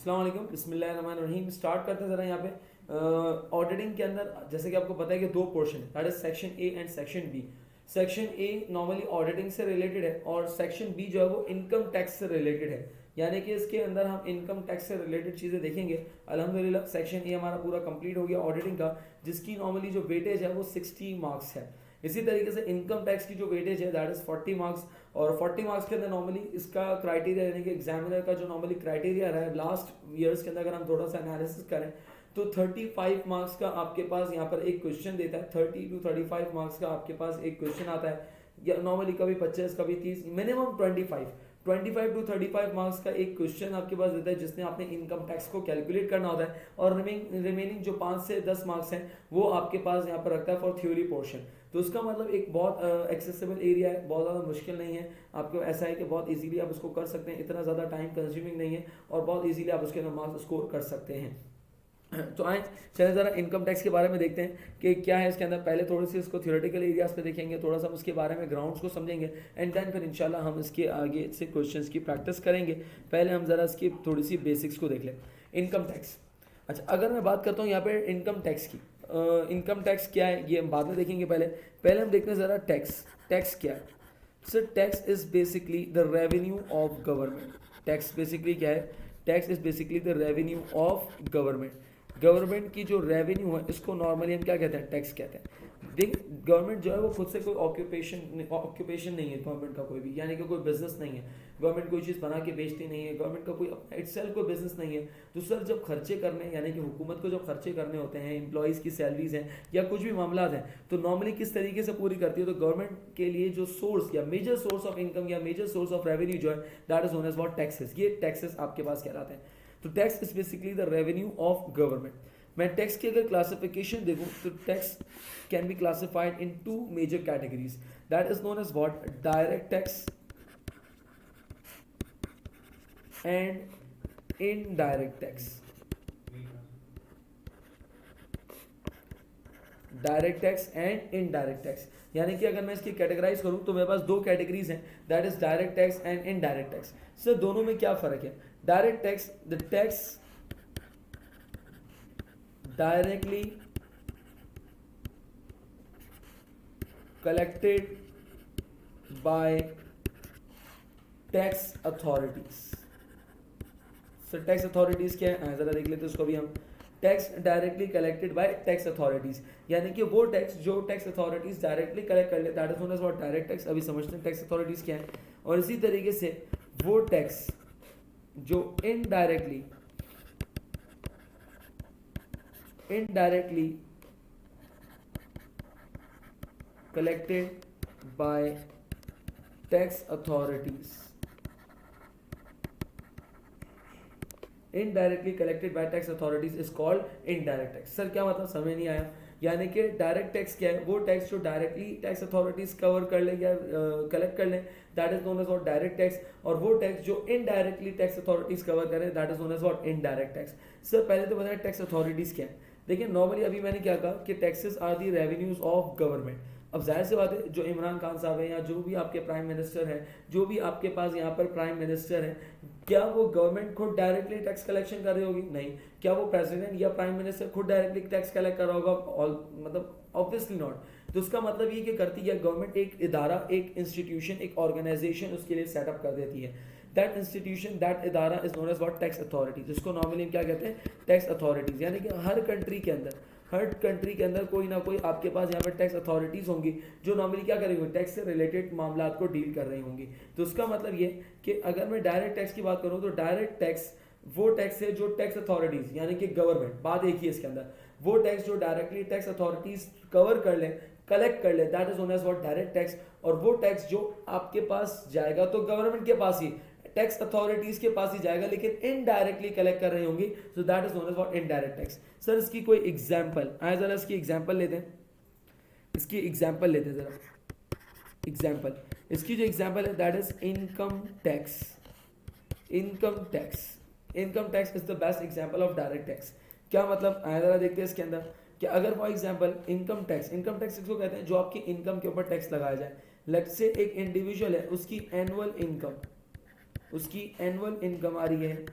अस्सलाम वालेकुम, बिस्मिल्लाहिर्रहमानिर्रहीम। स्टार्ट करते हैं ज़रा यहाँ पे ऑडिटिंग के अंदर। जैसे कि आपको पता है कि दो portion, that is section A and section B. Section A normally auditing से रिलेटेड है और सेक्शन बी जो है वो इनकम टैक्स से रिलेटेड है, यानी कि इसके अंदर हम इनकम टैक्स से रिलेटेड चीज़ें देखेंगे। अल्हम्दुलिल्लाह सेक्शन ए हमारा पूरा कंप्लीट हो गया ऑडिटिंग का, जिसकी नॉर्मली जो वेटेज है वो 60 मार्क्स है। इसी तरीके से इनकम टैक्स की जो वेटेज है दैट इज 40 मार्क्स, और 40 मार्क्स के अंदर नॉर्मली इसका क्राइटेरिया, यानी कि एग्जामिनर का जो नॉर्मली क्राइटेरिया रहा है लास्ट ईयर्स के अंदर, अगर हम थोड़ा सा एनालिसिस करें तो 35 मार्क्स का आपके पास यहाँ पर एक क्वेश्चन देता है। 30 to 35 मार्क्स का आपके पास एक क्वेश्चन आता है, या नॉर्मली कभी 25, कभी 30, मिनिमम 25 टू 35 मार्क्स का एक क्वेश्चन आपके पास देता है, जिसमें आपने इनकम टैक्स को कैलकुलेट करना होता है। और रिमेनिंग जो 5 से 10 मार्क्स हैं वो आपके पास यहाँ पर रखता है फॉर थ्योरी पोर्शन। तो उसका मतलब एक बहुत एक्सेसिबल एरिया है, बहुत ज़्यादा मुश्किल नहीं है। आपको ऐसा है कि बहुत इजीली आप उसको कर सकते हैं, इतना ज़्यादा टाइम कंज्यूमिंग नहीं है, और बहुत इजीली आप उसके अंदर मार्क्स स्कोर कर सकते हैं। तो आए चले ज़रा इनकम टैक्स के बारे में देखते हैं कि क्या है इसके अंदर। पहले थोड़ी सी इसको थ्योरेटिकल एरियाज पे देखेंगे, थोड़ा सा उसके बारे में ग्राउंड्स को समझेंगे, एंड देन फिर इंशाल्लाह हम इसके आगे से क्वेश्चंस की प्रैक्टिस करेंगे। पहले हम ज़रा इसकी थोड़ी सी बेसिक्स को देख लें। इनकम टैक्स, अच्छा अगर मैं बात करता हूँ यहाँ पे इनकम टैक्स की, इनकम टैक्स क्या है ये हम बाद में देखेंगे। पहले हम देखते हैं ज़रा टैक्स। टैक्स क्या है? Sir tax is basically the revenue of government. Tax basically क्या है? Tax is basically the revenue of government. Government की जो रेवेन्यू है इसको नॉर्मली हम क्या कहते हैं? टैक्स कहते हैं। देखिए गवर्नमेंट जो है वो खुद से कोई ऑक्यूपेशन नहीं है गवर्नमेंट का कोई भी, यानी कि कोई बिजनेस नहीं है। गवर्नमेंट कोई चीज़ बना के बेचती नहीं है, गवर्नमेंट का कोई अपना इटसेल्फ कोई बिजनेस नहीं है। तो सर जब खर्चे करने, यानी कि हुकूमत को जब खर्चे करने होते हैं, एम्प्लॉयज़ की सैलरीज हैं या कुछ भी मामला हैं, तो नॉर्मली किस तरीके से पूरी करती है? तो गवर्नमेंट के लिए जो सोर्स या मेजर सोर्स ऑफ इनकम या मेजर सोर्स ऑफ रेवेन्यू जो है that is known as what? Taxes. ये टैक्सेस आपके पास कहलाते हैं। तो tax is basically the revenue of government. मैं टैक्स की अगर क्लासिफिकेशन देखूं तो tax can be classified in 2 major categories, that is known as what? Direct tax and indirect tax. Direct tax and indirect tax, यानी कि अगर मैं इसकी कैटेगराइज करूं तो मेरे पास 2 कैटेगरीज हैं, that is direct tax and indirect tax. Sir दोनों में क्या फर्क है? Direct tax, the tax directly collected by tax authorities। Sir tax authorities क्या है जरा देख लेते हैं उसको भी हम। Tax directly collected by tax authorities, यानी कि वो टैक्स जो टैक्स अथॉरिटीज डायरेक्टली कलेक्ट कर ले, that is known as what? Direct tax. अभी समझते हैं टैक्स अथॉरिटीज क्या है। और इसी तरीके से वो टैक्स जो indirectly collected by tax authorities, indirectly collected by tax authorities is called indirect tax। Sir क्या मतलब? समझ नहीं आया। यानी कि डायरेक्ट टैक्स क्या है? वो टैक्स जो डायरेक्टली टैक्स अथॉरिटीज कवर कर ले या कलेक्ट कर ले, that is known as what? Direct tax. और वो टैक्स जो इनडायरेक्टली टैक्स अथॉरिटीज कवर करें, that is known as what? Indirect tax. Sir पहले तो बताया टैक्स अथॉरिटीज क्या है। देखिए नॉर्मली अभी मैंने क्या कहा कि taxes are the revenues of government. अब जाहिर सी बात है जो इमरान खान साहब हैं या जो भी आपके प्राइम मिनिस्टर हैं, जो भी आपके पास यहाँ पर प्राइम मिनिस्टर हैं, क्या वो गवर्नमेंट खुद डायरेक्टली टैक्स कलेक्शन कर रही होगी? नहीं। क्या वो प्रेसिडेंट या प्राइम मिनिस्टर खुद डायरेक्टली टैक्स कलेक्ट कर रहा होगा? मतलब ऑब्वियसली नॉट। तो उसका मतलब ये कि करती है गवर्नमेंट एक इदारा, एक इंस्टीट्यूशन, एक ऑर्गेनाइजेशन उसके लिए सेटअप कर देती है। दैट इंस्टीट्यूशन, दैट इदारा is known as what? Tax authority, जिसको नॉर्मली क्या कहते हैं? Tax authorities. यानी कि हर कंट्री के अंदर कोई ना कोई आपके पास यहाँ पर टैक्स अथॉरिटीज होंगी जो नॉर्मली क्या करेंगे? टैक्स से रिलेटेड मामला को डील कर रही होंगी। तो उसका मतलब ये कि अगर मैं डायरेक्ट टैक्स की बात करूँ तो डायरेक्ट टैक्स वो टैक्स है जो टैक्स अथॉरिटीज, यानी कि गवर्नमेंट, बात एक ही है इसके अंदर, वो टैक्स जो डायरेक्टली टैक्स अथॉरिटीज कवर कर ले, कलेक्ट कर ले, that is known as what? Direct tax. और वो टैक्स जो आपके पास जाएगा तो गवर्नमेंट के पास ही, टैक्स अथॉरिटीज के पास ही जाएगा, लेकिन इनडायरेक्टली कलेक्ट कर रही होंगी, so that is known as what? Indirect tax. Sir इसकी कोई एग्जांपल आए जरा, इसकी एग्जांपल लेते हैं। इसकी एग्जांपल लेते हैं जरा। एग्जांपल, इसकी जो एग्जांपल है that is income tax. Income tax is the best example of direct tax. क्या मतलब आए जरा देखते हैं इसके अंदर कि अगर फॉर एग्जांपल इनकम टैक्स इसको कहते हैं जो आपकी इनकम के ऊपर टैक्स लगाया जाए। लेट्स से एक इंडिविजुअल है, उसकी एनुअल इनकम आ रही है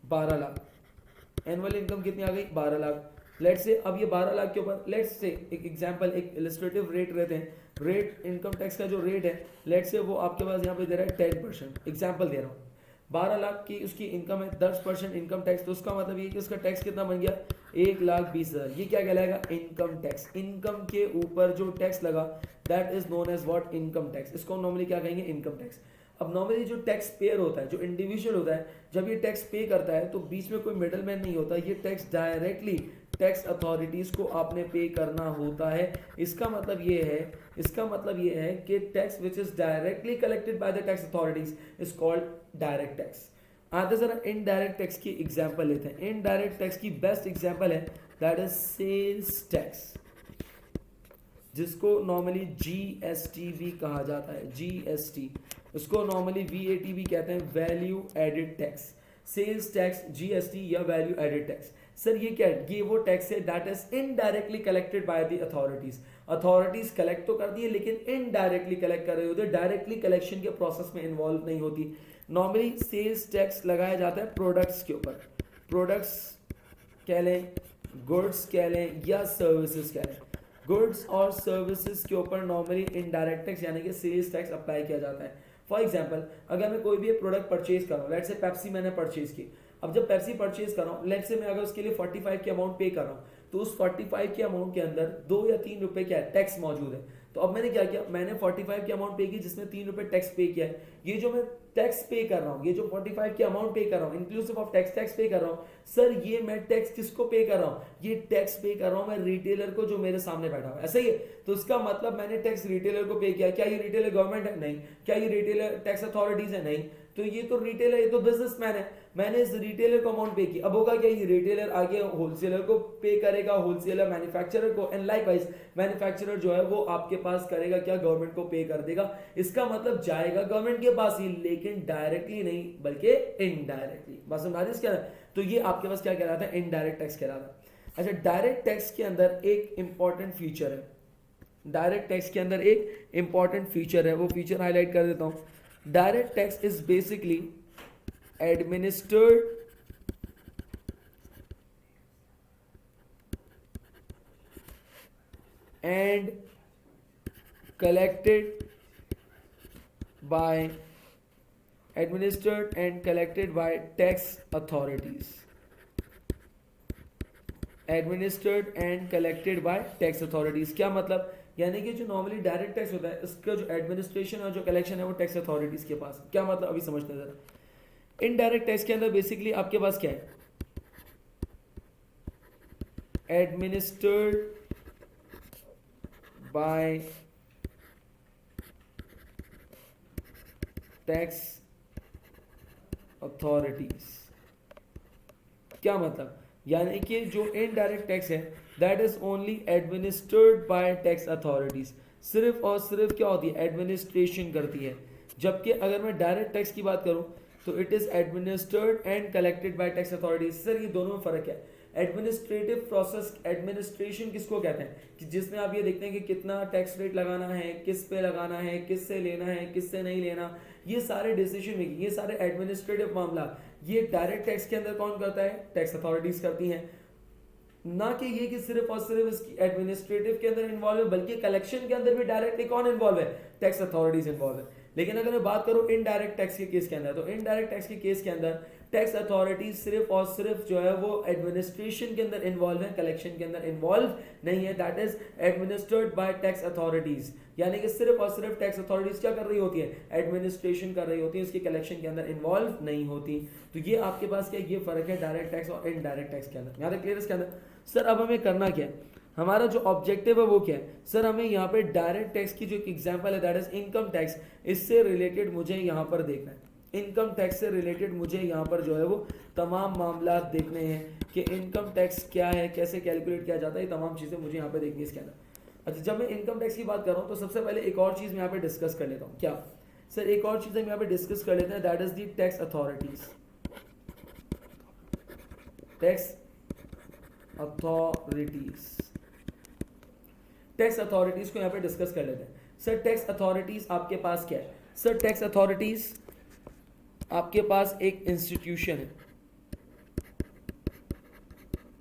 12 लाख। एनुअल इनकम कितनी आ गई? 12 लाख। लेट्स से अब ये 12 लाख के ऊपर लेट्स से एक एग्जांपल, एक इलस्ट्रेटिव रेट रहते हैं, रेट इनकम टैक्स का जो रेट है लेट्स से वो आपके पास यहाँ पे दे रहा है 10%, एग्जांपल दे रहा हूँ। 12 लाख की उसकी इनकम है, 10% इनकम टैक्स, तो उसका मतलब ये कि उसका टैक्स कितना बन गया? 1,20,000। ये क्या कहलाएगा? Income tax. इनकम के ऊपर जो टैक्स लगा that is known as what? Income tax. इसको नॉर्मली क्या कहेंगे? Income tax. अब नॉर्मली जो टैक्स पेयर होता है, जो इंडिविजुअल होता है, जब ये टैक्स पे करता है तो बीच में कोई मिडल मैन नहीं होता, ये टैक्स डायरेक्टली टैक्स अथॉरिटीज को आपने पे करना होता है। इसका मतलब ये है कि tax which is directly collected by the tax authorities is called direct tax. आते जरा इनडायरेक्ट टैक्स की एग्जांपल लेते हैं। इनडायरेक्ट टैक्स की बेस्ट एग्जांपल है दैट इज सेल्स टैक्स, जिसको नॉर्मली जीएसटी भी कहा जाता है। जीएसटी, उसको नॉर्मली वीएटी भी कहते हैं, value added tax. Sales tax, GST या वैल्यू एडेड टैक्स। सर ये क्या है? ये वो टैक्स है that is indirectly collected by the authorities. Authorities collect तो करती है लेकिन इनडायरेक्टली कलेक्ट कर रही होती है, डायरेक्टली कलेक्शन के प्रोसेस में इन्वॉल्व नहीं होती। नॉर्मली सेल्स टैक्स लगाया जाता है प्रोडक्ट्स के ऊपर, प्रोडक्ट्स कह लें, गुड्स कह लें या सर्विसेज कह लें। गुड्स और सर्विसेज के ऊपर नॉर्मली इनडायरेक्ट टैक्स यानी कि सेल्स टैक्स अप्लाई किया जाता है। फॉर एग्जांपल, अगर मैं कोई भी एक प्रोडक्ट परचेज कर रहा हूँ, लेट्स से पेप्सी मैंने परचेज की। अब जब पेप्सी परचेज कर रहा हूँ, लेट्स से मैं अगर उसके लिए 45 की अमाउंट पे कर रहा हूँ, तो उस 45 के अमाउंट के अंदर 2 या 3 रुपए क्या है? टैक्स मौजूद है। तो अब मैंने क्या किया? मैंने 45 की अमाउंट पे की जिसमें 3 रुपए टैक्स पे किया है। ये जो मैं टैक्स पे कर रहा हूँ, ये जो 45 की अमाउंट पे कर रहा हूँ इंक्लूसिव ऑफ टैक्स पे कर रहा हूँ, सर ये मैं टैक्स किसको पे कर रहा हूँ? ये टैक्स पे कर रहा हूँ मैं रिटेलर को जो मेरे सामने बैठा हुआ है, ऐसा ही है। तो इसका मतलब मैंने टैक्स रिटेलर को पे किया। क्या ये रिटेलर गवर्नमेंट है? नहीं। क्या ये रिटेलर टैक्स अथॉरिटीज है? नहीं। तो ये तो रिटेलर, ये तो बिजनेसमैन है। मैंने इस रिटेलर को अमाउंट पे की। अब होगा क्या? ये रिटेलर आगे होलसेलर को पे करेगा, होलसेलर मैन्युफैक्चरर को, एंड लाइकवाइज मैन्युफैक्चरर जो है वो आपके पास करेगा क्या? गवर्नमेंट को पे कर देगा। इसका मतलब जाएगा गवर्नमेंट के पास ही, लेकिन डायरेक्टली नहीं बल्कि इनडायरेक्टली। बस समझ क्या है? तो ये आपके पास क्या कहलाता है? इनडायरेक्ट टैक्स कहलाता है। अच्छा, डायरेक्ट टैक्स के अंदर एक इंपॉर्टेंट फीचर है, डायरेक्ट टैक्स के अंदर एक इंपॉर्टेंट फीचर है, वो फीचर हाईलाइट कर देता हूं। Direct tax is basically administered and collected by tax authorities. Administered and collected by tax authorities क्या मतलब? यानी कि जो नॉर्मली डायरेक्ट टैक्स होता है इसका जो एडमिनिस्ट्रेशन और जो कलेक्शन है वो टैक्स अथॉरिटीज के पास। क्या मतलब अभी समझते हैं जरा। इनडायरेक्ट टैक्स के अंदर बेसिकली आपके पास क्या है? Administered by tax authorities. क्या मतलब? यानी कि जो इनडायरेक्ट टैक्स है that is only administered by tax authorities. सिर्फ और सिर्फ क्या होती है? एडमिनिस्ट्रेशन करती है। जबकि अगर मैं डायरेक्ट टैक्स की बात करूं तो it is administered and collected by tax authorities. Sir ये दोनों में फर्क है। एडमिनिस्ट्रेटिव प्रोसेस, एडमिनिस्ट्रेशन किसको कहते हैं? कि जिसमें आप ये देखते हैं कि कितना टैक्स रेट लगाना है, किस पे लगाना है, किससे लेना है, किससे नहीं लेना, ये सारे डिसीजन मेकिंग, ये सारे एडमिनिस्ट्रेटिव मामला ये डायरेक्ट टैक्स के अंदर कौन करता है? टैक्स अथॉरिटीज करती हैं। ना कि ये कि सिर्फ और सिर्फ इसकी एडमिनिस्ट्रेटिव के अंदर इन्वॉल्व है, बल्कि कलेक्शन के अंदर भी डायरेक्टली कौन इन्वॉल्व है? टैक्स अथॉरिटीज इन्वॉल्व है। लेकिन अगर मैं बात करूं इनडायरेक्ट टैक्स के केस के अंदर, तो इनडायरेक्ट टैक्स के केस के अंदर टैक्स अथॉरिटीज सिर्फ और सिर्फ जो है वो एडमिनिस्ट्रेशन के अंदर इन्वॉल्व है, कलेक्शन के अंदर इन्वॉल्व नहीं है। That is administered by tax authorities. यानी कि सिर्फ और सिर्फ टैक्स अथॉरिटीज क्या कर रही होती है? एडमिनिस्ट्रेशन कर रही होती है, उसकी कलेक्शन के अंदर इन्वॉल्व नहीं होती। तो ये आपके पास क्या, ये फर्क है डायरेक्ट टैक्स और इनडायरेक्ट टैक्स के अंदर। यहाँ तक क्लियर इसके अंदर? सर अब हमें करना क्या है? हमारा जो ऑब्जेक्टिव है वो क्या है? सर हमें यहाँ पे डायरेक्ट टैक्स की जो एग्जांपल है दैट इज इनकम टैक्स, इससे रिलेटेड मुझे यहाँ पर देखना है। इनकम टैक्स से रिलेटेड मुझे यहाँ पर जो है वो तमाम मामला देखने हैं कि इनकम टैक्स क्या है, कैसे कैलकुलेट किया जाता है, ये तमाम चीज़ें मुझे यहाँ पे देखनी है इसके अंदर। अच्छा, जब मैं इनकम टैक्स की बात कर रहा हूँ तो सबसे पहले एक और चीज़ मैं यहाँ पे डिस्कस कर लेता हूँ। क्या सर? एक और चीज़ हम यहाँ पे डिस्कस कर लेते हैं that is the tax authorities. Tax authorities को यहाँ पे डिस्कस कर लेते हैं। सर टैक्स अथॉरिटीज आपके पास क्या है? सर टैक्स अथॉरिटीज आपके पास एक इंस्टीट्यूशन है,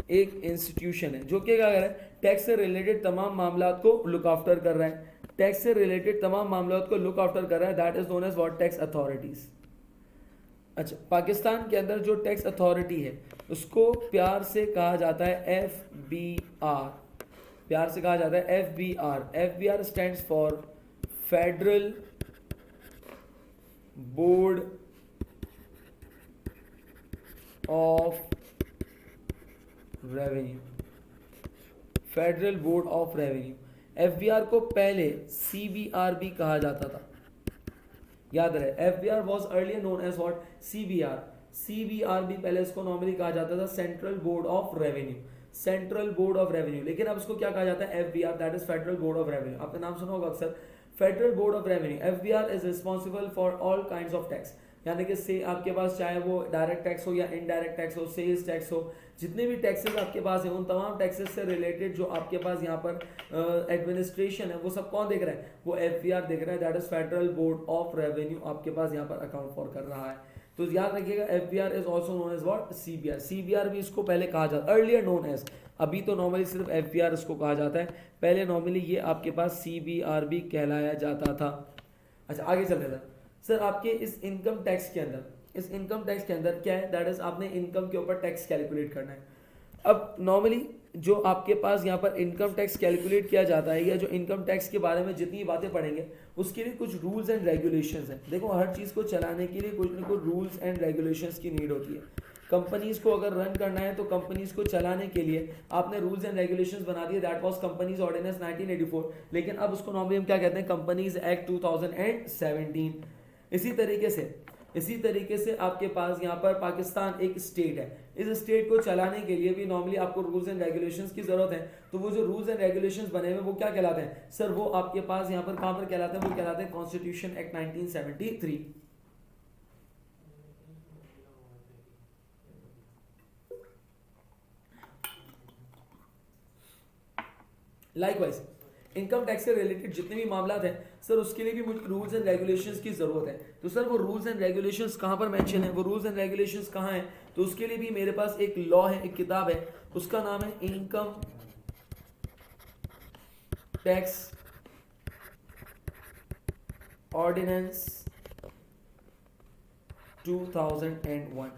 एक इंस्टीट्यूशन है जो कि क्या कर रहा है, टैक्स से रिलेटेड तमाम मामला को लुक आफ्टर कर रहा है, टैक्स से रिलेटेड तमाम मामला को लुक आफ्टर कर रहा है, that is known as what, tax authorities. अच्छा, पाकिस्तान के अंदर जो टैक्स अथॉरिटी है उसको प्यार से कहा जाता है FBR, प्यार से कहा जाता है FBR। FBR stands for federal board of revenue, federal board of revenue. FBR को पहले CBR भी कहा जाता था, याद रहे, FBR was earlier known as what, CBR। CBR भी पहले इसको नॉर्मली कहा जाता था central board of revenue, central board of revenue, लेकिन अब इसको क्या कहा जाता है, FBR, that is federal board of revenue. आपका नाम सुना होगा अक्सर, federal board of revenue. FBR is responsible for all kinds of tax, यानी कि से आपके पास चाहे वो डायरेक्ट टैक्स हो या इनडायरेक्ट टैक्स हो, सेल्स टैक्स हो, जितने भी टैक्सेस आपके पास है उन तमाम टैक्सेस से रिलेटेड जो आपके पास यहाँ पर एडमिनिस्ट्रेशन है वो सब कौन देख रहा है, वो FBR देख रहा है, that is federal board of revenue आपके पास यहाँ पर अकाउंट फॉर कर रहा है। तो याद रखिएगा FBR is also known as what, CBR। CBR भी इसको पहले कहा जाता, अर्लियर नोन एज, अभी तो नॉर्मली सिर्फ FBR इसको कहा जाता है, पहले नॉर्मली ये आपके पास CBR भी कहलाया जाता था। अच्छा, आगे चलते हैं सर, आपके इस इनकम टैक्स के अंदर, इस इनकम टैक्स के अंदर क्या है, दैट इज आपने इनकम के ऊपर टैक्स कैलकुलेट करना है। अब नॉर्मली जो आपके पास यहाँ पर इनकम टैक्स कैलकुलेट किया जाता है, या जो इनकम टैक्स के बारे में जितनी बातें पढ़ेंगे उसके लिए कुछ रूल्स एंड रेगुलेशंस हैं। देखो, हर चीज़ को चलाने के लिए कुछ ना कुछ रूल्स एंड रेगुलेशंस की नीड होती है। कंपनीज को अगर रन करना है तो कंपनीज को चलाने के लिए आपने रूल्स एंड रेगुलेशंस बना दिए, दैट वाज कंपनीज ऑर्डिनेंस 1984, लेकिन अब उसको नॉर्मली हम क्या कहते हैं, कंपनीज एक्ट 2017। इसी तरीके से आपके पास यहाँ पर पाकिस्तान एक स्टेट है, इस स्टेट को चलाने के लिए भी नॉर्मली आपको रूल्स एंड रेगुलेशंस की जरूरत है। तो वो जो रूल्स एंड रेगुलेशंस बने हुए वो क्या कहलाते हैं सर, वो आपके पास यहाँ पर कहाँ पर कहलाते हैं, वो कहलाते हैं constitution act 1973। Likewise income tax से रिलेटेड जितने भी मामला हैं सर, उसके लिए भी मुझे रूल्स एंड रेगुलेशंस की जरूरत है। तो सर वो रूल्स एंड रेगुलेशंस कहाँ पर मेंशन है, वो रूल्स एंड रेगुलेशंस कहाँ हैं, तो उसके लिए भी मेरे पास एक लॉ है, एक किताब है, उसका नाम है income tax ordinance 2001,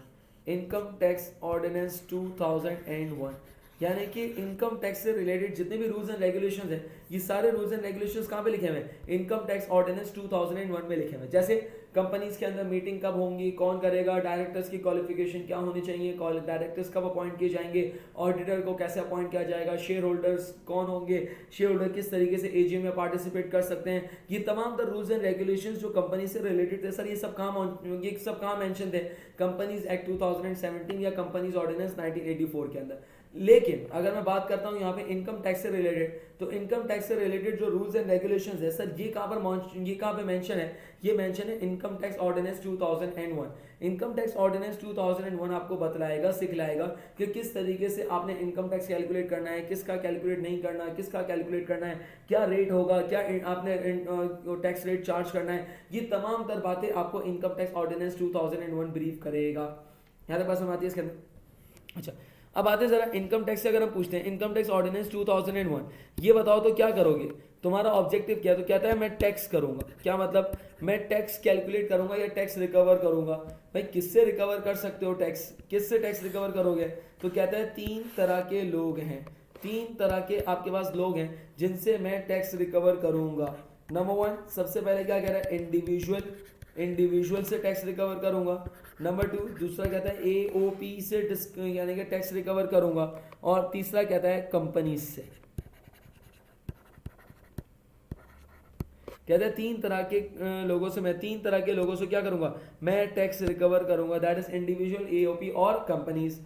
income tax ordinance 2001, यानी कि इनकम टैक्स से रिलेटेड जितने भी रूल्स एंड रेगुलेशंस हैं, ये सारे रूल्स एंड रेगुलेशंस कहाँ पे लिखे हुए हैं, इनकम टैक्स ऑर्डिनेंस 2001 में लिखे हुए हैं। जैसे कंपनीज के अंदर मीटिंग कब होंगी, कौन करेगा, डायरेक्टर्स की क्वालिफिकेशन क्या होनी चाहिए, डायरेक्टर्स कब अपॉइंट किए जाएंगे, ऑडिटर को कैसे अपॉइंट किया जाएगा, शेयर होल्डर्स कौन होंगे, शेयर होल्डर किस तरीके से AGM में पार्टिसिपेट कर सकते हैं, ये तमाम द रूल्स एंड रेगुलेशंस जो कंपनी से रिलेटेड थे सर, ये सब कहाँ मेंशन थे, कंपनीज एक्ट 2017 या कंपनीज ऑर्डिनेंस 1984 के अंदर। लेकिन अगर मैं बात करता हूं यहाँ पे इनकम टैक्स से रिलेटेड, तो इनकम टैक्स से रिलेटेड जो रूल्स एंड रेगुलेशंस है सर, ये कहाँ पे मेंशन है, ये मेंशन है income tax ordinance 2001। Income tax ordinance 2001 आपको बतलाएगा, सिखलाएगा कि किस तरीके से आपने इनकम टैक्स कैलकुलेट करना है, किसका कैलकुलेट नहीं करना, किसका कैलकुलेट करना है, क्या रेट होगा, क्या आपने टैक्स रेट चार्ज करना है, ये तमाम तर बातें आपको इनकम टैक्स ऑर्डिनेंस 2001 ब्रीफ करेगा। यहाँ तक बात समझ आती है इसके अंदर। अच्छा, अब आते जरा इनकम टैक्स से अगर हम पूछते हैं इनकम टैक्स ऑर्डिनेंस 2001, ये बताओ तो क्या करोगे, तुम्हारा ऑब्जेक्टिव क्या है, तो कहता है मैं टैक्स करूंगा। क्या मतलब, मैं टैक्स कैलकुलेट करूंगा या टैक्स रिकवर करूंगा। भाई किससे रिकवर कर सकते हो टैक्स, किससे टैक्स रिकवर करोगे, तो कहता है 3 तरह के लोग हैं, 3 तरह के आपके पास लोग हैं जिनसे मैं टैक्स रिकवर करूंगा। नंबर 1 सबसे पहले क्या कह रहा है, इंडिविजुअल से टैक्स रिकवर करूंगा। नंबर 2 दूसरा कहता है AOP से यानी कि टैक्स रिकवर करूंगा, और तीसरा कहता है कंपनीज से। कहते हैं 3 तरह के लोगों से, मैं 3 तरह के लोगों से क्या करूंगा, मैं टैक्स रिकवर करूंगा, दैट इज इंडिविजुअल, AOP और कंपनीज।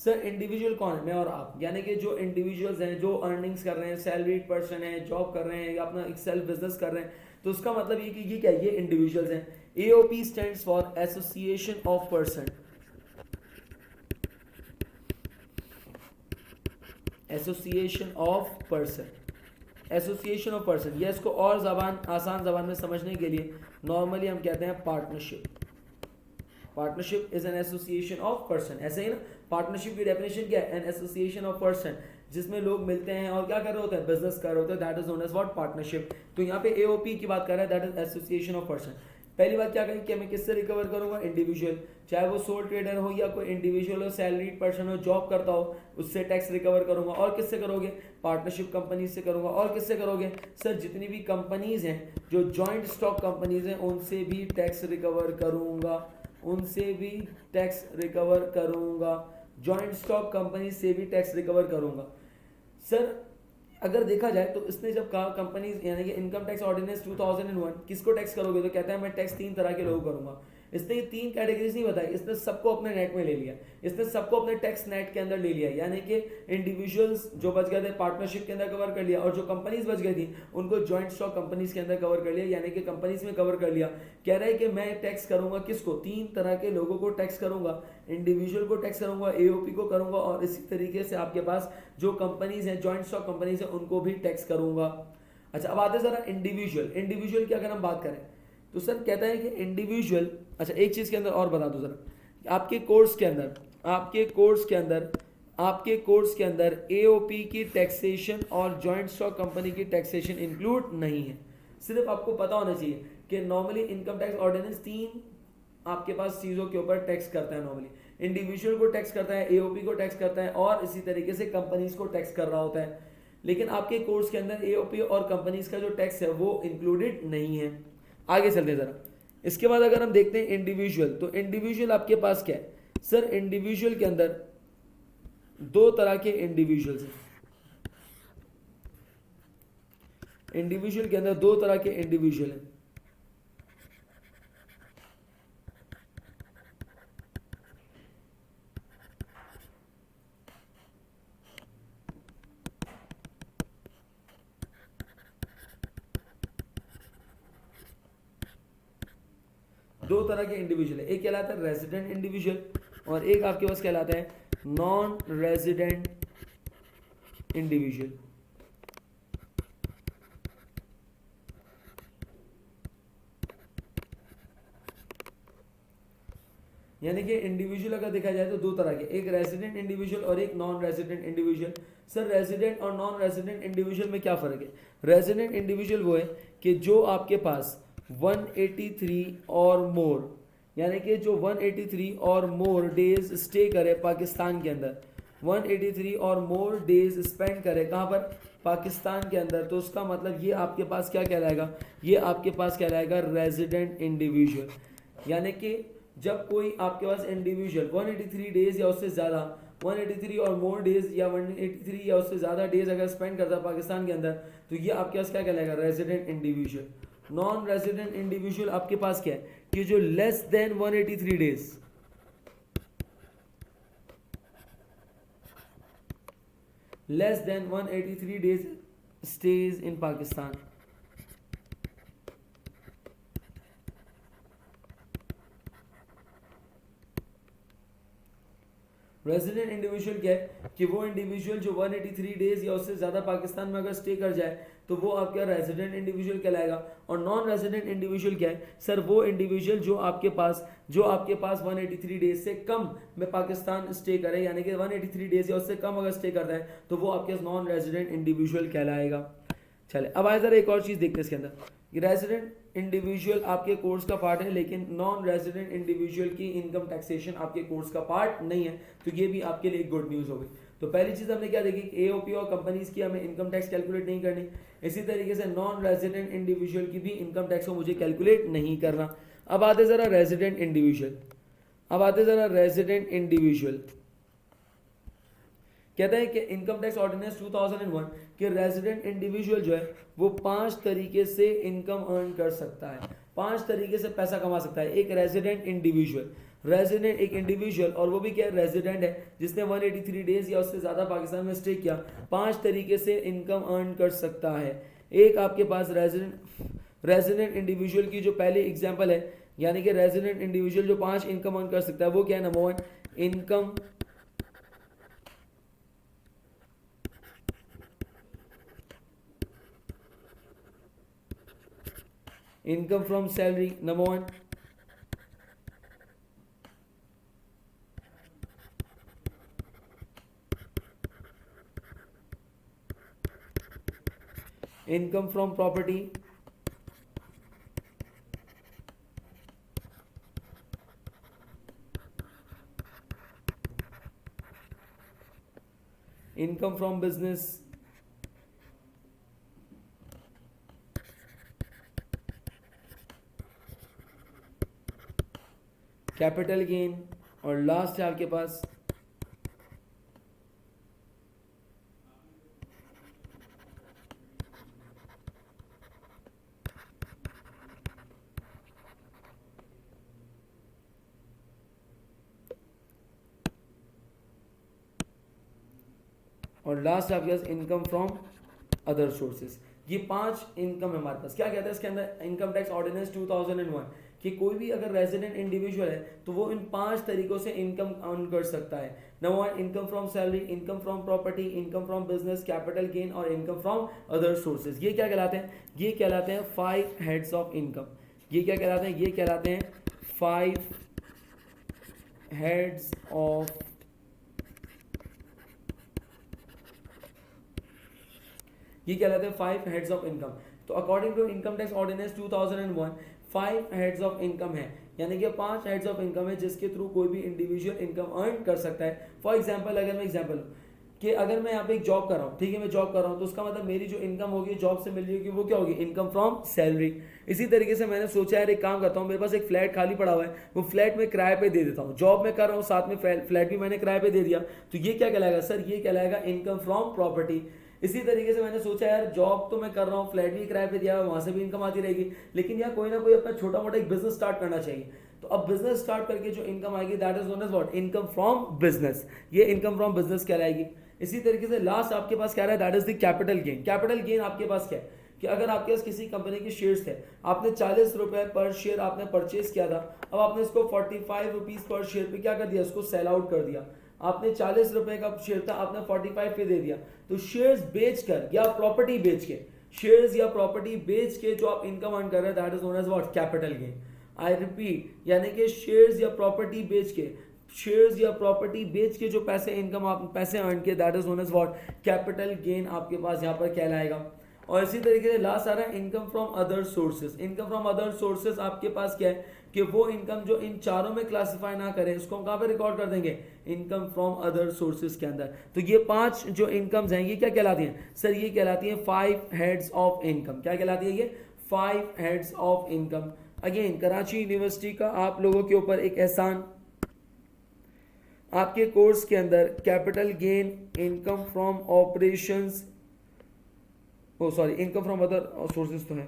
सर इंडिविजुअल कौन है, मैं और आप, यानी कि जो इंडिविजुअल्स हैं, जो अर्निंग्स कर रहे हैं, सैलरीड पर्सन है, जॉब कर रहे हैं या अपना एक सेल्फ बिजनेस कर रहे हैं, तो उसका मतलब ये कि ये क्या, ये इंडिविजुअल्स हैं। AOP stands for association of person, association of person, association of person, या इसको और आसान जबान में समझने के लिए नॉर्मली हम कहते हैं partnership. Partnership is an association of person, ऐसे ही ना, पार्टनरशिप की डेफिनेशन क्या है, एन एसोसिएशन ऑफ पर्सन, जिसमें लोग मिलते हैं और क्या कर रहे होते हैं, बिजनेस कर रहे होते हैं, that is known as what, partnership. तो यहाँ पे एओपी की बात कर रहा है, that is association of person. पहली बात क्या कही कि मैं किससे रिकवर करूंगा, इंडिविजुअल, चाहे वो सोल ट्रेडर हो या कोई इंडिविजुअल हो, सैलरीड पर्सन हो, जॉब करता हो, उससे टैक्स रिकवर करूंगा। और किससे करोगे, पार्टनरशिप कंपनी से करूंगा। और किससे करोगे सर, जितनी भी कंपनीज हैं जो जॉइंट स्टॉक कंपनीज हैं उनसे भी टैक्स रिकवर करूंगा, उनसे भी टैक्स रिकवर करूंगा, जॉइंट स्टॉक कंपनी से भी टैक्स रिकवर करूंगा। सर अगर देखा जाए तो इसने जब कहा कंपनीज यानी कि इनकम टैक्स ऑर्डिनेंस 2001, किसको टैक्स करोगे, तो कहता है मैं टैक्स 3 तरह के लोगों को करूंगा। इसने ये 3 कैटेगरीज नहीं बताई, इसने सबको अपने नेट में ले लिया, इसने सबको अपने टैक्स नेट के अंदर ले लिया। यानी कि इंडिविजुअल्स जो बच गए थे पार्टनरशिप के अंदर कवर कर लिया, और जो कंपनीज बच गई थी उनको जॉइंट स्टॉक कंपनीज के अंदर कवर कर लिया, यानी कि कंपनीज में कवर कर लिया। कह रहा है कि मैं टैक्स करूंगा किसको, 3 तरह के लोगों को टैक्स करूंगा, इंडिविजुअल को टैक्स करूंगा, एओपी को करूंगा, और इसी तरीके से आपके पास जो कंपनीज हैं जॉइंट स्टॉक कंपनीज हैं उनको भी टैक्स करूंगा। अच्छा अब आते जरा इंडिविजुअल, इंडिविजुअल की अगर हम बात करें तो सर कहता है कि इंडिविजुअल, अच्छा एक चीज के अंदर और बता दो जरा, आपके कोर्स के अंदर, आपके कोर्स के अंदर एओपी की टैक्सेशन और जॉइंट स्टॉक कंपनी की टैक्सेशन इंक्लूड नहीं है। सिर्फ आपको पता होना चाहिए कि नॉर्मली इनकम टैक्स ऑर्डिनेंस 3 आपके पास चीजों के ऊपर टैक्स करता है। नॉर्मली इंडिविजुअल को टैक्स करता है, एओपी को टैक्स करता है, और इसी तरीके से कंपनीज को टैक्स कर रहा होता है। लेकिन आपके कोर्स के अंदर एओपी और कंपनीज का जो टैक्स है वो इंक्लूडेड नहीं है। आगे चलते हैं जरा। इसके बाद अगर हम देखते हैं इंडिविजुअल, तो इंडिविजुअल आपके पास क्या है सर, इंडिविजुअल के अंदर 2 तरह के इंडिविजुअल्स हैं। इंडिविजुअल के अंदर 2 तरह के इंडिविजुअल हैं। दो तरह के इंडिविजुअल है, एक कहलाता है रेजिडेंट इंडिविजुअल और एक आपके पास कहलाता है नॉन रेजिडेंट इंडिविजुअल। यानी कि इंडिविजुअल अगर देखा जाए तो 2 तरह के, एक रेजिडेंट इंडिविजुअल और एक non resident individual. Sir resident और नॉन रेजिडेंट इंडिविजुअल में क्या फर्क है? रेजिडेंट इंडिविजुअल वो है कि जो आपके पास 183 और मोर, यानी कि जो 183 और मोर डेज स्टे करे पाकिस्तान के अंदर, 183 और मोर डेज स्पेंड करे कहाँ पर? पाकिस्तान के अंदर, तो उसका मतलब ये आपके पास क्या कहलाएगा? ये आपके पास कहलाएगा रेजिडेंट इंडिविजुअल। यानी कि जब कोई आपके पास इंडिविजुअल 183 डेज या उससे ज़्यादा, 183 और मोर डेज या 183 या उससे ज़्यादा डेज अगर स्पेंड करता है पाकिस्तान के अंदर, तो ये आपके पास क्या कहलाएगा? Resident individual. Non resident individual आपके पास क्या है कि जो less than 183 days, less than 183 days stays in Pakistan. Resident individual क्या है कि वो इंडिविजुअल जो 183 डेज या उससे ज़्यादा पाकिस्तान में अगर स्टे कर जाए तो वो आपका रेजिडेंट इंडिविजुअल कहलाएगा। और नॉन रेजिडेंट इंडिविजुअल क्या है सर? वो इंडिविजुअल जो आपके पास 183 डेज से कम में पाकिस्तान स्टे करे, यानी कि 183 डेज या उससे कम अगर स्टे करता है तो वो आपके नॉन रेजिडेंट इंडिविजुअल कहलाएगा। चले अब आए जरा एक और चीज़ देखते हैं इसके अंदर। रेजिडेंट इंडिविजुअल आपके कोर्स का पार्ट है, लेकिन नॉन रेजिडेंट इंडिविजुअल की इनकम टैक्सेशन आपके कोर्स का पार्ट नहीं है, तो ये भी आपके लिए एक गुड न्यूज़ हो गई। तो पहली चीज़ हमने क्या देखी कि एओपी और कंपनीज की हमें इनकम टैक्स कैलकुलेट नहीं करनी, इसी तरीके से नॉन रेजिडेंट इंडिविजुअल की भी इनकम टैक्स को मुझे कैलकुलेट नहीं करना। अब आते ज़रा रेजिडेंट इंडिविजुअल, कहता है कि इनकम टैक्स ऑर्डिनेंस 2001 कि रेजिडेंट इंडिविजुअल जो है वो 5 तरीके से इनकम अर्न कर सकता है, 5 तरीके से पैसा कमा सकता है। एक रेजिडेंट एक इंडिविजुअल, और वो भी क्या रेजिडेंट है, जिसने 183 डेज या उससे ज़्यादा पाकिस्तान में स्टे किया, 5 तरीके से इनकम अर्न कर सकता है। एक आपके पास रेजिडेंट इंडिविजुअल की जो पहली एग्जाम्पल है, यानी कि रेजिडेंट इंडिविजुअल जो 5 इनकम अर्न कर सकता है वो क्या है? Number 1 income from salary, number 1। Income from property, income from business, capital gain, और लास्ट है आपके पास आपके पास इनकम फ्रॉम अदर सोर्सेज। ये 5 इनकम है हमारे पास। क्या कहता है इसके अंदर इनकम टैक्स ऑर्डिनेंस 2001 कि कोई भी अगर रेजिडेंट इंडिविजुअल है तो वो इन 5 तरीकों से इनकम अर्न कर सकता है। Number 1 income from salary, income from property, income from business, capital gain और इनकम फ्रॉम अदर सोर्सेज। ये क्या कहलाते हैं? ये कहलाते हैं 5 हेड्स ऑफ इनकम। ये क्या कहलाते हैं? ये कहलाते हैं 5 हेड्स ऑफ ये कहलाते हैं 5 हेड्स ऑफ इनकम। तो according to income tax ordinance 2001 5 heads of income है, यानी कि 5 हेड्स ऑफ इनकम है जिसके थ्रू कोई भी इंडिविजुअल इनकम अर्न कर सकता है। फॉर एग्जांपल अगर मैं एग्जांपल कि अगर मैं यहाँ पे एक जॉब कर रहा हूँ, ठीक है, मैं जॉब कर रहा हूँ, तो उसका मतलब मेरी जो इनकम होगी जॉब से मिल रही होगी वो क्या होगी? Income from salary. इसी तरीके से मैंने सोचा यार एक काम करता हूँ, मेरे पास एक फ्लैट खाली पड़ा हुआ है, वो फ्लैट में किराए पे दे देता हूँ। जॉब में कर रहा हूँ, साथ में फ्लैट भी मैंने किराए पे दे दिया, तो ये क्या कहलाएगा सर? ये कहलाएगा इनकम फ्रॉम प्रॉपर्टी। इसी तरीके से मैंने सोचा यार जॉब तो मैं कर रहा हूँ, फ्लैट भी किराए पे दिया है, वहां से भी इनकम आती रहेगी, लेकिन यार कोई ना कोई अपना छोटा मोटा एक बिजनेस स्टार्ट करना चाहिए। तो अब बिजनेस स्टार्ट करके जो इनकम आएगी that is known as what? Income from business. ये इनकम फ्रॉम बिजनेस कहलाएगी। इसी तरीके से लास्ट आपके पास क्या रहा है? That is the capital gain. Capital gain आपके पास क्या है कि अगर आपके पास किसी कंपनी के शेयर्स थे, आपने 40 रुपए पर शेयर आपने परचेज किया था, अब आपने इसको 45 रुपीज पर शेयर पे क्या कर दिया? उसको सेल आउट कर दिया। आपने 40 रुपए का शेयर था, आपने 45 पे दे दिया। तो शेयर्स बेचकर या प्रॉपर्टी बेच के, शेयर्स या प्रॉपर्टी बेच के जो आप इनकम अर्न कर रहे हैं that is known as what? Capital gain. I repeat, यानी कि शेयर्स या प्रॉपर्टी बेच के, शेयर्स या प्रॉपर्टी बेच के जो पैसे इनकम आप पैसे अर्न किए that is known as what? Capital gain आपके पास यहाँ पर कहलाएगा। और इसी तरीके से लास्ट आ रहा है income from other sources. Income from other sources आपके पास क्या है कि वो इनकम जो इन चारों में क्लासिफाई ना करें उसको हम कहाँ पे रिकॉर्ड कर देंगे? इनकम फ्रॉम अदर सोर्सेज के अंदर। तो ये 5 जो इनकम्स हैं ये क्या कहलाती हैं सर? ये कहलाती हैं 5 हेड्स ऑफ इनकम। क्या कहलाती है ये? 5 heads of income. Again Karachi university का आप लोगों के ऊपर एक एहसान, आपके कोर्स के अंदर capital gain, income from operations, income from other sources तो है,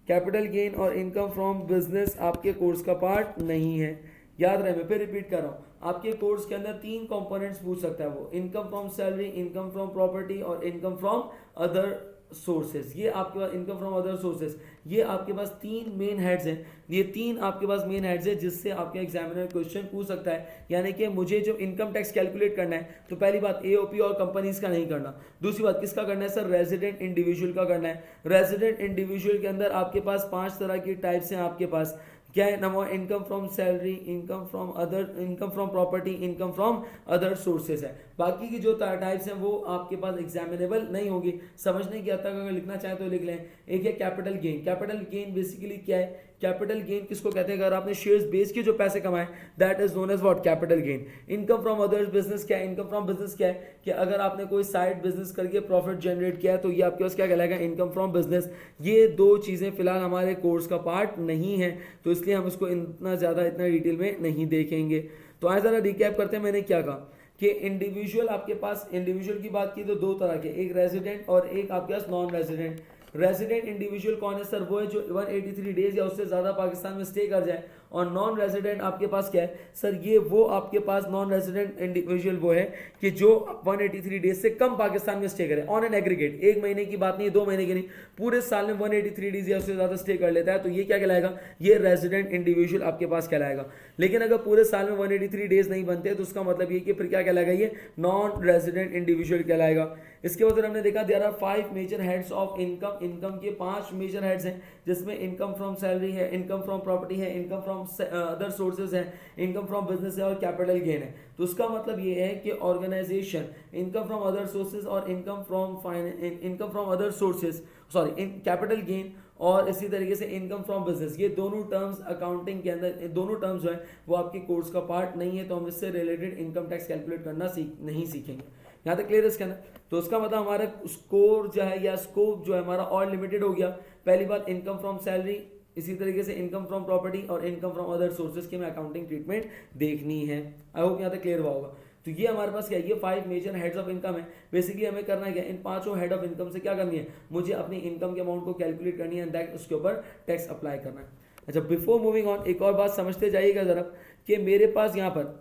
कैपिटल गेन और इनकम फ्रॉम बिजनेस आपके कोर्स का पार्ट नहीं है। याद रहे, मैं फिर रिपीट कर रहा हूँ, आपके कोर्स के अंदर 3 कंपोनेंट्स पूछ सकता है वो, income from salary, income from property और इनकम फ्रॉम अदर सोर्सेज। ये आपके पास इनकम फ्रॉम अदर सोर्सेज, ये आपके पास 3 मेन हेड्स हैं। ये 3 आपके पास मेन हेड्स हैं जिससे आपके एग्जामिनर क्वेश्चन पूछ सकता है। यानी कि मुझे जो इनकम टैक्स कैलकुलेट करना है तो पहली बात एओपी और कंपनीज का नहीं करना, दूसरी बात किसका करना है सर? रेजिडेंट इंडिविजुअल का करना है। रेजिडेंट इंडिविजुअल के अंदर आपके पास 5 तरह की टाइप्स हैं। आपके पास क्या है? Number income from salary, income from other, income from property, income from other sources है। बाकी की जो टाइप्स हैं वो आपके पास एग्जामिनेबल नहीं होगी। समझने की हद तक अगर लिखना चाहे तो लिख लें। एक है capital gain. Capital gain basically क्या है? कैपिटल गेन किसको कहते हैं? अगर आपने शेयर्स बेच के जो पैसे कमाए that is known as what? Capital gain. Income from others business क्या है? इनकम फ्रॉम बिजनेस क्या है कि अगर आपने कोई साइड बिजनेस करके प्रॉफिट जनरेट किया है तो ये आपके पास क्या कहलाएगा? Income from business. ये 2 चीजें फिलहाल हमारे कोर्स का पार्ट नहीं है, तो इसलिए हम इसको इतना डिटेल में नहीं देखेंगे। तो आज जरा रिकैप करते हैं मैंने क्या कहा कि इंडिविजुअल, आपके पास इंडिविजुअल की बात की तो 2 तरह के, एक रेजिडेंट और एक आपके पास नॉन रेजिडेंट। रेजिडेंट इंडिविजुअल कौन है सर? वो है जो 183 डेज या उससे ज़्यादा पाकिस्तान में स्टे कर जाए। और नॉन रेजिडेंट आपके पास क्या है सर? ये वो आपके पास नॉन रेजिडेंट इंडिविजुअल वो है कि जो 183 डेज से कम पाकिस्तान में स्टे करे ऑन एन एग्रीगेट। 1 महीने की बात नहीं, 2 महीने की नहीं, पूरे साल में 183 डेज या उससे ज़्यादा स्टे कर लेता है तो ये क्या कहलाएगा? ये रेजिडेंट इंडिविजुअल आपके पास कहलाएगा। लेकिन अगर पूरे साल में 183 डेज नहीं बनते तो उसका मतलब ये कि फिर क्या कहलाएगा? ये नॉन रेजिडेंट इंडिविजुअल कहलाएगा। इसके बाद हमने देखा there are 5 major heads of income, income के 5 मेजर हेड्स हैं, जिसमें इनकम फ्रॉम सैलरी है, इनकम फ्रॉम प्रॉपर्टी है, इनकम फ्रॉम अदर सोर्सेज है, इनकम फ्रॉम बिजनेस है और कैपिटल गेन है। तो उसका मतलब ये है कि organisation income from other sources और income from other sources capital gain और इसी तरीके से इनकम फ्रॉम बिजनेस, ये दोनों टर्म्स अकाउंटिंग के अंदर, दोनों टर्म्स जो है वो आपके कोर्स का पार्ट नहीं है, तो हम इससे रिलेटेड इनकम टैक्स कैलकुलेट करना नहीं सीखेंगे। यहाँ तक क्लियर इसके अंदर। तो उसका मतलब हमारा स्कोर जो है या स्कोप जो है हमारा और लिमिटेड हो गया। पहली बात इनकम फ्रॉम सैलरी, इसी तरीके से इनकम फ्रॉम प्रॉपर्टी और इनकम फ्रॉम अदर सोर्सेज की हमें अकाउंटिंग ट्रीटमेंट देखनी है। आई होप यहाँ तक क्लियर हुआ होगा। तो ये हमारे पास क्या है, ये 5 मेजर हेड्स ऑफ इनकम है। बेसिकली हमें करना क्या है, इन 5 हेड ऑफ इनकम से क्या करनी है, मुझे अपनी इनकम के अमाउंट को कैलकुलेट करनी है एंड दैट उसके ऊपर टैक्स अप्लाई करना है। अच्छा, बिफोर मूविंग ऑन एक और बात समझते जाइएगा जरा कि मेरे पास यहाँ पर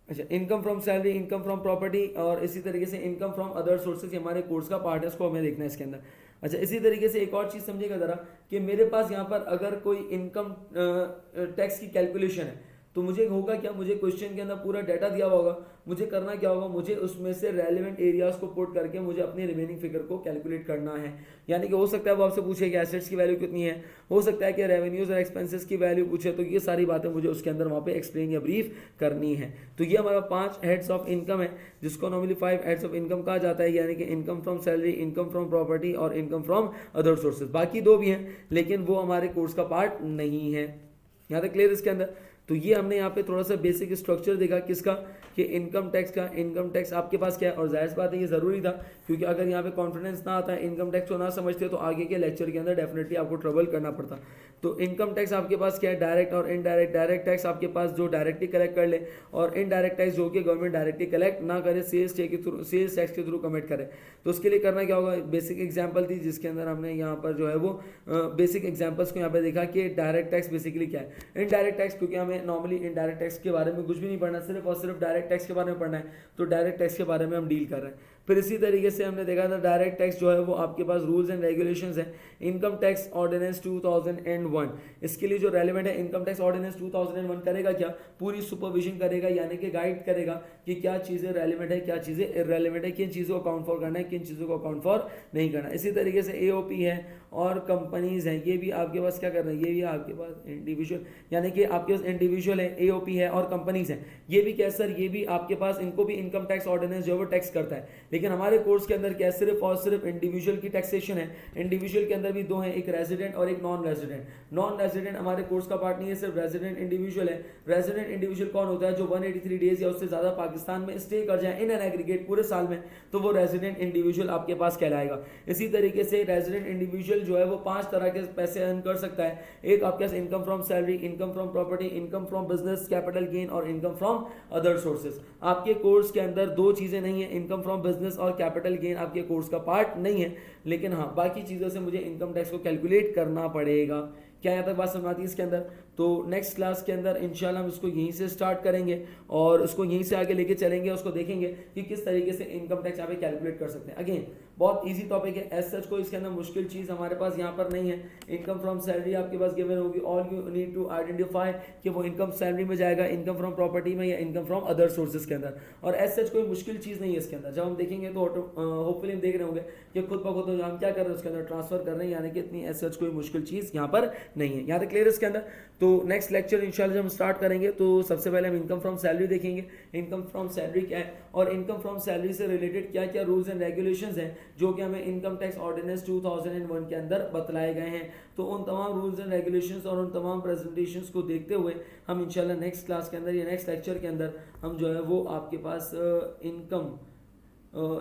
अच्छा, income from salary, income from property और इसी तरीके से इनकम फ्रॉम अदर सोर्सेज हमारे कोर्स का पार्ट है, इसको हमें देखना है इसके अंदर। अच्छा, इसी तरीके से एक और चीज़ समझिएगा ज़रा कि मेरे पास यहाँ पर अगर कोई इनकम टैक्स की कैलकुलेशन है तो मुझे होगा क्या, मुझे क्वेश्चन के अंदर पूरा डाटा दिया हुआ होगा, मुझे करना क्या होगा, मुझे उसमें से रेलिवेंट एरियाज को पुट करके मुझे अपनी रिमेनिंग फिगर को कैलकुलेट करना है। यानी कि हो सकता है वो आपसे पूछे कि एसेट्स की वैल्यू कितनी है, हो सकता है कि रेवेन्यूज और एक्सपेंसेस की वैल्यू पूछे, तो ये सारी बातें मुझे उसके अंदर वहाँ पे एक्सप्लेन या ब्रीफ करनी है। तो ये हमारा 5 हेड्स ऑफ इनकम है, जिसको नॉर्मली 5 हेड्स ऑफ इनकम कहा जाता है, यानी कि income from salary, income from property और इनकम फ्रॉम अदर सोर्सेज। बाकी 2 भी हैं लेकिन वो हमारे कोर्स का पार्ट नहीं है। यहाँ तक क्लियर इसके अंदर। तो ये हमने यहाँ पे थोड़ा सा बेसिक स्ट्रक्चर देखा किसका, कि इनकम टैक्स का। इनकम टैक्स आपके पास क्या है, और जाहिर बात है ये ज़रूरी था, क्योंकि अगर यहाँ पे कॉन्फिडेंस ना आता है, इनकम टैक्स को ना समझते तो आगे के लेक्चर के अंदर डेफिनेटली आपको ट्रबल करना पड़ता। तो इनकम टैक्स आपके पास क्या है, डायरेक्ट और इनडायरेक्ट। डायरेक्ट टैक्स आपके पास जो डायरेक्टली कलेक्ट कर ले, और इनडायरेक्ट टैक्स जो कि गवर्नमेंट डायरेक्टली कलेक्ट ना करे, सेल्स टैक्स के थ्रू कमिट करे। तो उसके लिए करना क्या होगा, बेसिक एग्जाम्पल थी जिसके अंदर हमने यहाँ पर जो है वो बेसिक एग्जाम्पल्स को यहाँ पे देखा कि डायरेक्ट टैक्स बेसिकली क्या है। इनडायरेक्ट टैक्स, क्योंकि हमें नॉर्मली इनडायरेक्ट टैक्स के बारे में कुछ भी नहीं पढ़ना, सिर्फ और सिर्फ डायरेक्ट टैक्स के बारे में पढ़ना है, तो डायरेक्ट टैक्स के बारे में हम डील कर रहे हैं। फिर इसी तरीके से हमने देखा था डायरेक्ट टैक्स जो है वो आपके पास रूल्स एंड रेगुलेशंस हैं। इनकम टैक्स ऑर्डिनेंस 2001, इसके लिए जो रेलिवेंट है, इनकम टैक्स ऑर्डिनेंस 2001 करेगा क्या, पूरी सुपरविजन करेगा, यानी कि गाइड करेगा कि क्या चीज़ें रेलिवेंट है, क्या चीज़ें इररेलेवेंट है, किन चीज़ों को अकाउंट फॉर करना है, किन चीज़ों को अकाउंट फॉर नहीं करना। इसी तरीके से AOP है और कंपनीज हैं, ये भी आपके पास क्या कर रहे हैं, ये भी आपके पास इंडिविजुअल, यानी कि आपके पास इंडिविजुअल है, AOP है और कंपनीज हैं, ये भी क्या सर, ये भी आपके पास, इनको भी इनकम टैक्स ऑर्डिनेंस जो है वो टैक्स करता है। लेकिन हमारे कोर्स के अंदर क्या है, सिर्फ और सिर्फ इंडिविजुअल की टैक्सेशन है। इंडिविजुअल के अंदर भी 2 हैं, एक रेजिडेंट और एक नॉन रेजिडेंट। नॉन रेजिडेंट हमारे कोर्स का पार्ट नहीं है, सिर्फ रेजिडेंट इंडिविजुअल है। रेजिडेंट इंडिविजुअल कौन होता है, जो 183 डेज या उससे ज्यादा पाकिस्तान में स्टे कर जाए इन एन एग्रीगेट पूरे साल में, तो वो रेजिडेंट इंडिविजुअल आपके पास कहलाएगा। इसी तरीके से रेजिडेंट इंडिविजुअल जो है वो 5 तरह के पैसे अर्न कर सकता है। एक आपके पास income from salary, income from property, income from business, capital gain और इनकम फ्रॉम अदर सोर्सेज। आपके कोर्स के अंदर 2 चीजें नहीं है, इनकम फ्रॉम बिजनेस और कैपिटल गेन आपके कोर्स का पार्ट नहीं है, लेकिन हाँ बाकी चीज़ों से मुझे इनकम टैक्स को कैलकुलेट करना पड़ेगा। क्या यहाँ तक बात समझ आती है इसके अंदर। तो नेक्स्ट क्लास के अंदर इंशाल्लाह हम इसको यहीं से स्टार्ट करेंगे और उसको यहीं से आगे लेके चलेंगे, उसको देखेंगे कि किस तरीके से इनकम टैक्स यहाँ पे कैलकुलेट कर सकते हैं। अगेन बहुत इजी टॉपिक है, एज सच को इसके अंदर मुश्किल चीज़ हमारे पास यहाँ पर नहीं है। इनकम फ्रॉम सैलरी आपके पास गिवन होगी, all you need to identify कि वो इनकम सैलरी में जाएगा, इनकम फ्रॉम प्रॉपर्टी में या इनकम फ्रॉम अदर सोर्सेज के अंदर, और एज सच कोई मुश्किल चीज़ नहीं है इसके अंदर। जब हम देखेंगे तो होपफुली हम देख रहे होंगे कि खुद ब खुद हम क्या कर रहे हैं उसके अंदर ट्रांसफर कर रहे हैं, यानी कि इतनी एज सच कोई मुश्किल चीज़ यहाँ पर नहीं है। यहाँ तक क्लियर इसके अंदर। तो नेक्स्ट लेक्चर इंशाल्लाह जब हम स्टार्ट करेंगे तो सबसे पहले हम इनकम फ्रॉम सैलरी देखेंगे, इनकम फ्रॉम सैलरी क्या है और इनकम फ्रॉम सैलरी से रिलेटेड क्या क्या रूल्स एंड रेगुलेशंस हैं जो कि हमें इनकम टैक्स ऑर्डिनेंस 2001 के अंदर बतलाए गए हैं। तो उन तमाम रूल्स एंड रेगुलेशंस और उन तमाम प्रेजेंटेशंस को देखते हुए हम इंशाल्लाह नेक्स्ट क्लास के अंदर या नेक्स्ट लेक्चर के अंदर हम जो है वो आपके पास इनकम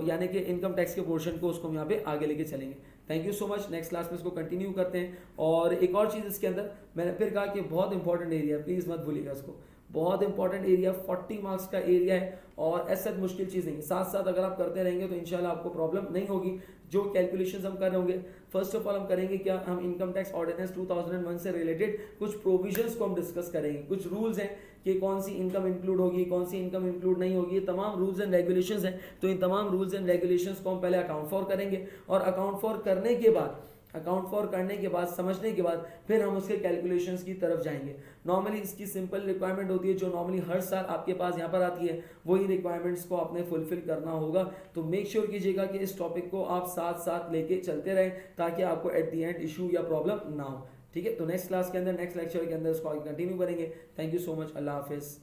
यानी कि इनकम टैक्स के पोर्शन को उसको हम यहाँ पे आगे लेके चलेंगे। Thank you so much. Next class में इसको कंटिन्यू करते हैं। और एक और चीज़ इसके अंदर मैंने फिर कहा कि बहुत इंपॉर्टेंट एरिया, प्लीज़ मत भूलिएगा इसको, बहुत इंपॉर्टेंट एरिया, 40 मार्क्स का एरिया है और ऐसा मुश्किल चीज़ नहीं है। साथ साथ अगर आप करते रहेंगे तो इंशाल्लाह आपको प्रॉब्लम नहीं होगी। जो कैलकुलेशंस हम कर रहे होंगे, फर्स्ट ऑफ ऑल हम करेंगे क्या, हम इनकम टैक्स ऑर्डिनेंस 2001 से रिलेटेड कुछ प्रोविजंस को हम डिस्कस करेंगे। कुछ रूल्स हैं कि कौन सी इनकम इंक्लूड होगी, कौन सी इनकम इंक्लूड नहीं होगी, ये तमाम रूल्स एंड रेगुलेशंस हैं। तो इन तमाम रूल्स एंड रेगुलेशंस को हम पहले अकाउंट फॉर करेंगे और अकाउंट फॉर करने के बाद अकाउंट फॉर करने के बाद, समझने के बाद फिर हम उसके कैलकुलेशंस की तरफ जाएंगे। नॉर्मली इसकी सिंपल रिक्वायरमेंट होती है जो नॉर्मली हर साल आपके पास यहाँ पर आती है, वही रिक्वायरमेंट्स को आपने फुलफिल करना होगा। तो मेक श्योर कीजिएगा कि इस टॉपिक को आप साथ साथ लेके चलते रहें ताकि आपको एट दी एंड इशू या प्रॉब्लम ना हो। ठीक है, तो नेक्स्ट क्लास के अंदर, नेक्स्ट लेक्चर के अंदर इसको आगे कंटिन्यू करेंगे। थैंक यू सो मच, अल्लाह हाफिज़।